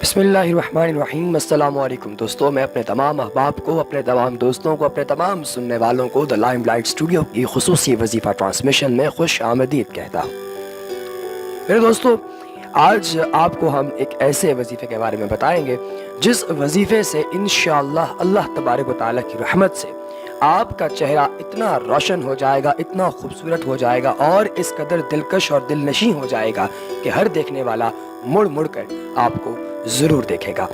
بسم اللہ الرحمن الرحیم۔ السلام علیکم دوستو، میں اپنے تمام احباب کو، اپنے تمام دوستوں کو، اپنے تمام سننے والوں کو دا لائم لائٹ اسٹوڈیو کی خصوصی وظیفہ ٹرانسمیشن میں خوش آمدید کہتا ہوں۔ میرے دوستو، آج آپ کو ہم ایک ایسے وظیفے کے بارے میں بتائیں گے جس وظیفے سے انشاءاللہ اللہ تبارک و تعالیٰ کی رحمت سے آپ کا چہرہ اتنا روشن ہو جائے گا، اتنا خوبصورت ہو جائے گا اور اس قدر دلکش اور دل نشیں ہو جائے گا کہ ہر دیکھنے والا مڑ مڑ کر آپ کو ضرور دیکھے گا۔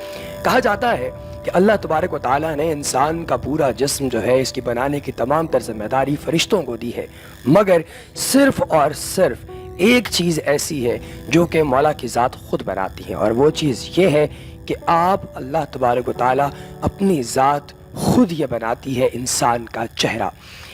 کہا جاتا ہے کہ اللہ تبارک و تعالیٰ نے انسان کا پورا جسم جو ہے اس کی بنانے کی تمام تر ذمہ داری فرشتوں کو دی ہے، مگر صرف اور صرف ایک چیز ایسی ہے جو کہ مولا کی ذات خود بناتی ہے، اور وہ چیز یہ ہے کہ آپ اللہ تبارک و تعالیٰ اپنی ذات خود یہ بناتی ہے انسان کا چہرہ۔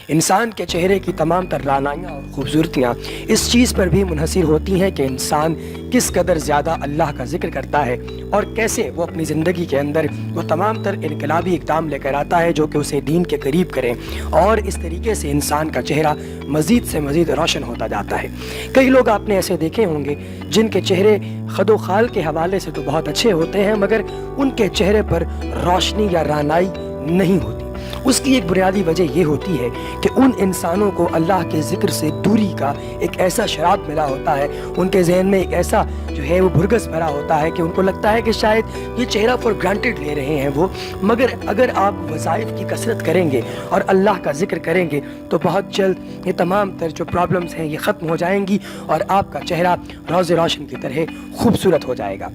انسان کے چہرے کی تمام تر رعنائیاں اور خوبصورتیاں اس چیز پر بھی منحصر ہوتی ہیں کہ انسان کس قدر زیادہ اللہ کا ذکر کرتا ہے اور کیسے وہ اپنی زندگی کے اندر وہ تمام تر انقلابی اقدام لے کر آتا ہے جو کہ اسے دین کے قریب کریں، اور اس طریقے سے انسان کا چہرہ مزید سے مزید روشن ہوتا جاتا ہے۔ کئی لوگ آپ نے ایسے دیکھے ہوں گے جن کے چہرے خد و خال کے حوالے سے تو بہت اچھے ہوتے ہیں، مگر ان کے چہرے پر روشنی یا رعنائی نہیں ہوتی۔ اس کی ایک بنیادی وجہ یہ ہوتی ہے کہ ان انسانوں کو اللہ کے ذکر سے دوری کا ایک ایسا شراب ملا ہوتا ہے، ان کے ذہن میں ایک ایسا جو ہے وہ بھرگس بھرا ہوتا ہے کہ ان کو لگتا ہے کہ شاید یہ چہرہ فور گرانٹیڈ لے رہے ہیں وہ، مگر اگر آپ وظائف کی کثرت کریں گے اور اللہ کا ذکر کریں گے تو بہت جلد یہ تمام تر جو پرابلمز ہیں یہ ختم ہو جائیں گی اور آپ کا چہرہ روز روشن کی طرح خوبصورت ہو جائے گا۔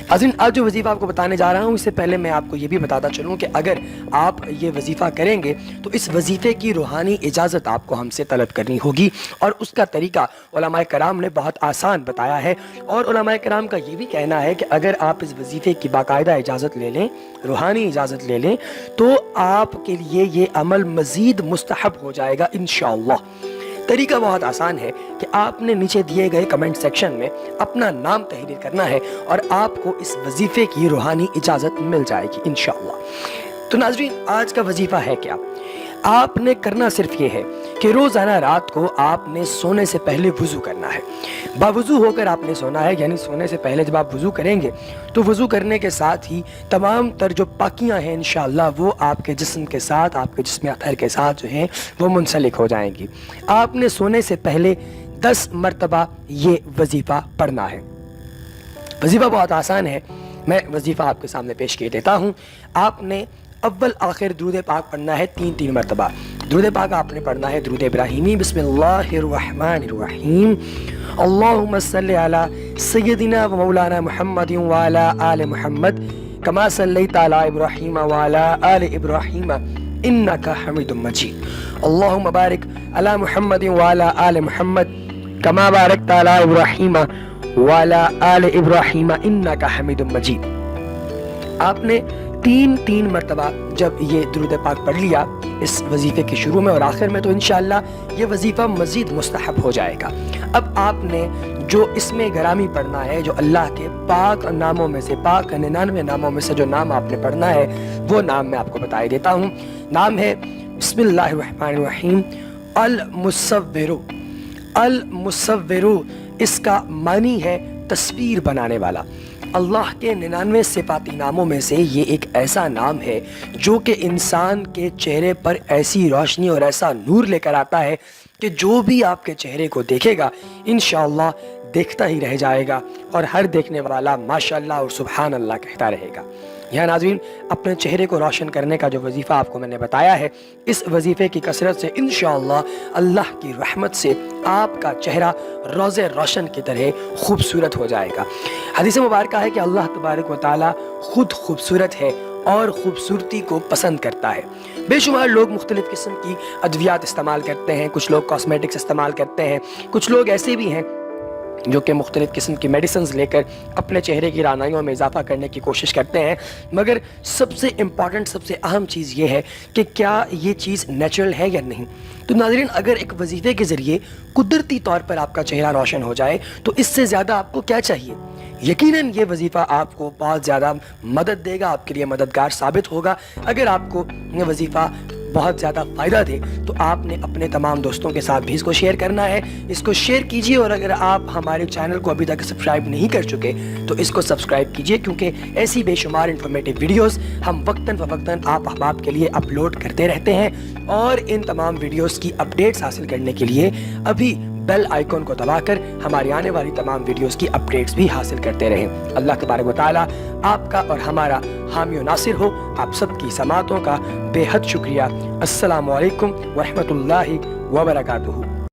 ناظرین، آج جو وظیفہ آپ کو بتانے جا رہا ہوں اس سے پہلے میں آپ کو یہ بھی بتاتا چلوں کہ اگر آپ یہ وظیفہ کریں گے تو اس وظیفے کی روحانی اجازت آپ کو ہم سے طلب کرنی ہوگی، اور اس کا طریقہ علماء کرام نے بہت آسان بتایا ہے، اور علماء کرام کا یہ بھی کہنا ہے کہ اگر آپ اس وظیفے کی باقاعدہ اجازت لے لیں، روحانی اجازت لے لیں، تو آپ کے لیے یہ عمل مزید مستحب ہو جائے گا انشاءاللہ۔ طریقہ بہت آسان ہے کہ آپ نے نیچے دیے گئے کمنٹ سیکشن میں اپنا نام تحریر کرنا ہے اور آپ کو اس وظیفے کی روحانی اجازت مل جائے گی انشاءاللہ۔ تو ناظرین، آج کا وظیفہ ہے کیا؟ آپ نے کرنا صرف یہ ہے کہ روزانہ رات کو آپ نے سونے سے پہلے وضو کرنا ہے۔ باوضو ہو کر آپ نے سونا ہے، یعنی سونے سے پہلے جب آپ وضو کریں گے تو وضو کرنے کے ساتھ ہی تمام تر جو پاکیاں ہیں انشاءاللہ وہ آپ کے جسم کے ساتھ، آپ کے جسم اطہر کے ساتھ جو ہیں وہ منسلک ہو جائیں گی۔ آپ نے سونے سے پہلے 10 مرتبہ یہ وظیفہ پڑھنا ہے۔ وظیفہ بہت آسان ہے، میں وظیفہ آپ کے سامنے پیش کیے دیتا ہوں۔ آپ نے اول آخر درود پاک پڑھنا ہے 3 مرتبہ۔ درود پاک آپ نے پڑھنا ہے درود ابراہیمی، بسم اللہ الرحمن الرحیم، اللہم صلی علی سیدنا و مولانا محمد وعلی آل محمد کما صلیت علی ابراہیم وعلی آل ابراہیم انکا حمید مجید، اللہم بارک علی محمد وعلی آل محمد کما بارکت علی ابراہیم وعلی آل ابراہیم انکا حمید مجید۔ آپ نے 3 مرتبہ جب یہ درود پاک پڑھ لیا اس وظیفے کے شروع میں اور آخر میں، تو انشاءاللہ یہ وظیفہ مزید مستحب ہو جائے گا۔ اب آپ نے جو اس میں گرامی پڑھنا ہے، جو اللہ کے پاک ناموں میں سے، پاک 99 ناموں میں سے جو نام آپ نے پڑھنا ہے وہ نام میں آپ کو بتائی دیتا ہوں۔ نام ہے بسم اللہ الرحمن الرحیم المصور۔ المصور اس کا معنی ہے تصویر بنانے والا۔ اللہ کے 99 صفاتی ناموں میں سے یہ ایک ایسا نام ہے جو کہ انسان کے چہرے پر ایسی روشنی اور ایسا نور لے کر آتا ہے کہ جو بھی آپ کے چہرے کو دیکھے گا انشاءاللہ دیکھتا ہی رہ جائے گا، اور ہر دیکھنے والا ماشاءاللہ اور سبحان اللہ کہتا رہے گا۔ یہاں ناظرین، اپنے چہرے کو روشن کرنے کا جو وظیفہ آپ کو میں نے بتایا ہے، اس وظیفے کی کثرت سے انشاءاللہ اللہ کی رحمت سے آپ کا چہرہ روز روشن کی طرح خوبصورت ہو جائے گا۔ حدیث مبارکہ ہے کہ اللہ تبارک و تعالیٰ خود خوبصورت ہے اور خوبصورتی کو پسند کرتا ہے۔ بے شمار لوگ مختلف قسم کی ادویات استعمال کرتے ہیں، کچھ لوگ کاسمیٹکس استعمال کرتے ہیں، کچھ لوگ ایسے بھی ہیں جو کہ مختلف قسم کی میڈیسنز لے کر اپنے چہرے کی رعنائیوں میں اضافہ کرنے کی کوشش کرتے ہیں، مگر سب سے امپورٹنٹ، سب سے اہم چیز یہ ہے کہ کیا یہ چیز نیچرل ہے یا نہیں۔ تو ناظرین، اگر ایک وظیفے کے ذریعے قدرتی طور پر آپ کا چہرہ روشن ہو جائے تو اس سے زیادہ آپ کو کیا چاہیے؟ یقیناً یہ وظیفہ آپ کو بہت زیادہ مدد دے گا، آپ کے لیے مددگار ثابت ہوگا۔ اگر آپ کو یہ وظیفہ بہت زیادہ فائدہ دے تو آپ نے اپنے تمام دوستوں کے ساتھ بھی اس کو شیئر کرنا ہے. اس کو شیئر کیجیے, اور اگر آپ ہمارے چینل کو ابھی تک سبسکرائب نہیں کر چکے تو اس کو سبسکرائب کیجیے, کیونکہ ایسی بے شمار انفارمیٹیو ویڈیوز ہم وقتاً فوقتاً آپ احباب کے لیے اپلوڈ کرتے رہتے ہیں. اور ان تمام ویڈیوز کی اپڈیٹس حاصل کرنے کے لیے ابھی بیل آئیکن کو دبا کر ہماری آنے والی تمام ویڈیوز کی اپڈیٹس بھی حاصل کرتے رہیں. اللہ تبارک و تعالیٰ آپ کا اور ہمارا حامی و ناصر ہو. آپ سب کی سماعتوں کا بے حد شکریہ. السلام علیکم ورحمۃ اللہ وبرکاتہ.